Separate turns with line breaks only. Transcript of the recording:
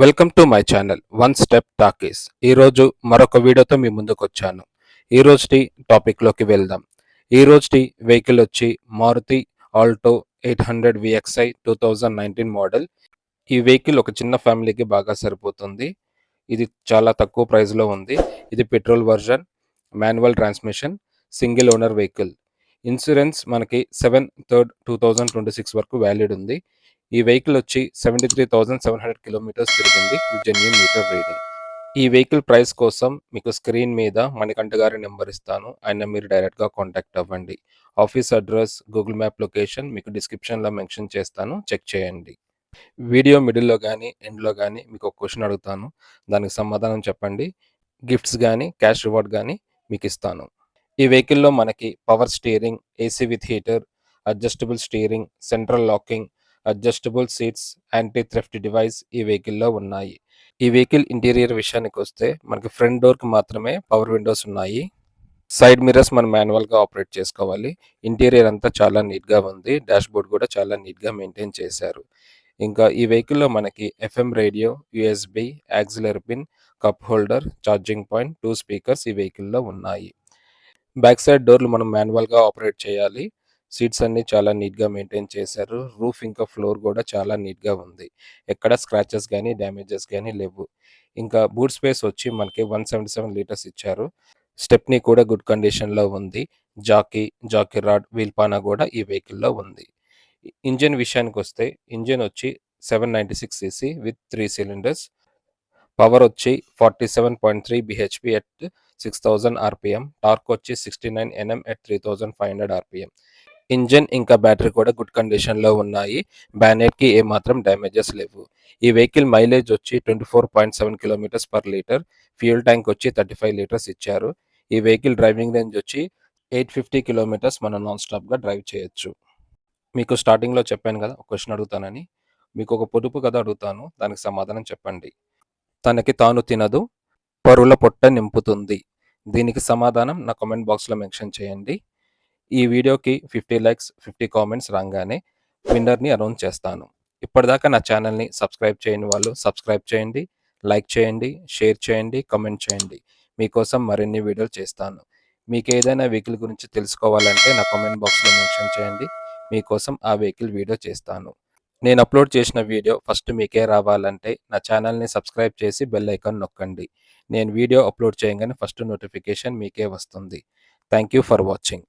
Welcome to my channel one step talkies. ఈరోజు మరొక వీడియోతో మీ ముందుకు వచ్చాను. ఈ రోజుటి టాపిక్లోకి వెళ్దాం. ఈ రోజుటి వెహికల్ వచ్చి మారుతి ఆల్టో 800 విఎక్స్ఐ 2019 మోడల్. ఈ వెహికల్ ఒక చిన్న ఫ్యామిలీకి బాగా సరిపోతుంది. ఇది చాలా తక్కువ ప్రైస్లో ఉంది. ఇది petrol version, manual transmission, single owner vehicle. Insurance మనకి 7/3/2026 వరకు వ్యాలిడ్ ఉంది. ఈ వెహికల్ వచ్చి 73,700 కిలోమీటర్స్ తిరిగింది విత్ జెన్యూన్ మీటర్ రీడింగ్. ఈ వెహికల్ ప్రైస్ కోసం మీకు స్క్రీన్ మీద మణికంఠ గారి నెంబర్ ఇస్తాను. ఆయన మీరు డైరెక్ట్గా కాంటాక్ట్ అవ్వండి. Office address, Google map location మీకు డిస్క్రిప్షన్లో మెన్షన్ చేస్తాను, చెక్ చేయండి. వీడియో మిడిల్లో కానీ ఎండ్లో కానీ మీకు ఒక క్వశ్చన్ అడుగుతాను, దానికి సమాధానం చెప్పండి. గిఫ్ట్స్ కానీ క్యాష్ రివార్డ్ కానీ మీకు ఇస్తాను. ఈ వెహికల్లో మనకి power steering, AC with heater, adjustable steering, central locking, adjustable seats, anti theft device ఈ వెహికల్లో ఉన్నాయి. ఈ వెహికల్ ఇంటీరియర్ విషయానికి వస్తే మనకి ఫ్రంట్ డోర్కి మాత్రమే పవర్ విండోస్ ఉన్నాయి. సైడ్ మిర్రర్స్ మనం మాన్యువల్గా ఆపరేట్ చేసుకోవాలి. ఇంటీరియర్ అంతా చాలా నీట్గా ఉంది. డాష్ బోర్డ్ కూడా చాలా నీట్గా మెయింటైన్ చేశారు. ఇంకా ఈ వెహికల్లో మనకి FM radio, USB, auxiliary pin, cup holder, charging point, 2 speakers ఈ వెహికల్లో ఉన్నాయి. బ్యాక్ సైడ్ డోర్లు మనం మాన్యువల్గా ఆపరేట్ చేయాలి. సీట్స్ అన్నీ చాలా నీట్గా మెయింటైన్ చేశారు. రూఫ్ ఇంకా ఫ్లోర్ కూడా చాలా నీట్గా ఉంది. ఎక్కడ స్క్రాచెస్ కానీ డ్యామేజెస్ కానీ లేవు. ఇంకా బూట్ స్పేస్ వచ్చి మనకి 177 లీటర్స్ ఇచ్చారు. స్టెప్నీ కూడా గుడ్ కండిషన్లో ఉంది. జాకీ రాడ్, వీల్ పానా కూడా ఈ వెహికల్లో ఉంది. ఇంజిన్ విషయానికి వస్తే ఇంజిన్ వచ్చి 796 cc విత్ 3 cylinders. పవర్ వచ్చి 47.3 bhp at 6000 rpm. టార్క్ వచ్చి 69 Nm at 3500 rpm. ఇంజన్ ఇంకా బ్యాటరీ కూడా గుడ్ కండిషన్లో ఉన్నాయి. బ్యానెట్కి ఏమాత్రం డ్యామేజెస్ లేవు. ఈ వెహికల్ మైలేజ్ వచ్చి 24.7 kilometres per litre. Fuel tank వచ్చి 35 లీటర్స్ ఇచ్చారు. ఈ వెహికల్ డ్రైవింగ్ రేంజ్ వచ్చి 850 కిలోమీటర్స్ మనం నాన్ స్టాప్గా డ్రైవ్ చేయొచ్చు. మీకు స్టార్టింగ్లో చెప్పాను కదా ఒక క్వశ్చన్ అడుగుతానని. మీకు ఒక పొదుపు కథ అడుగుతాను, దానికి సమాధానం చెప్పండి. తనకి తాను తినదు, పరుల పొట్ట నింపుతుంది. దీనికి సమాధానం నా కామెంట్ బాక్స్లో మెన్షన్ చేయండి. ఈ వీడియోకి 50 లైక్స్ 50 కామెంట్స్ రాగానే విన్నర్ని అనౌన్స్ చేస్తాను. ఇప్పటిదాకా నా ఛానల్ని సబ్స్క్రైబ్ చేయని వాళ్ళు సబ్స్క్రైబ్ చేయండి, లైక్ చేయండి, షేర్ చేయండి, కామెంట్ చేయండి. మీకోసం మరిన్ని వీడియోలు చేస్తాను. మీకు ఏదైనా వెహికల్ గురించి తెలుసుకోవాలంటే నా కామెంట్ బాక్స్లో మెన్షన్ చేయండి. మీకోసం ఆ వెహికల్ వీడియో చేస్తాను. నేను అప్లోడ్ చేసిన వీడియో ఫస్ట్ మీకే రావాలంటే నా ఛానల్ని సబ్స్క్రైబ్ చేసి బెల్ ఐకాన్ నొక్కండి. నేను వీడియో అప్లోడ్ చేయగానే ఫస్ట్ నోటిఫికేషన్ మీకే వస్తుంది. Thank you for watching.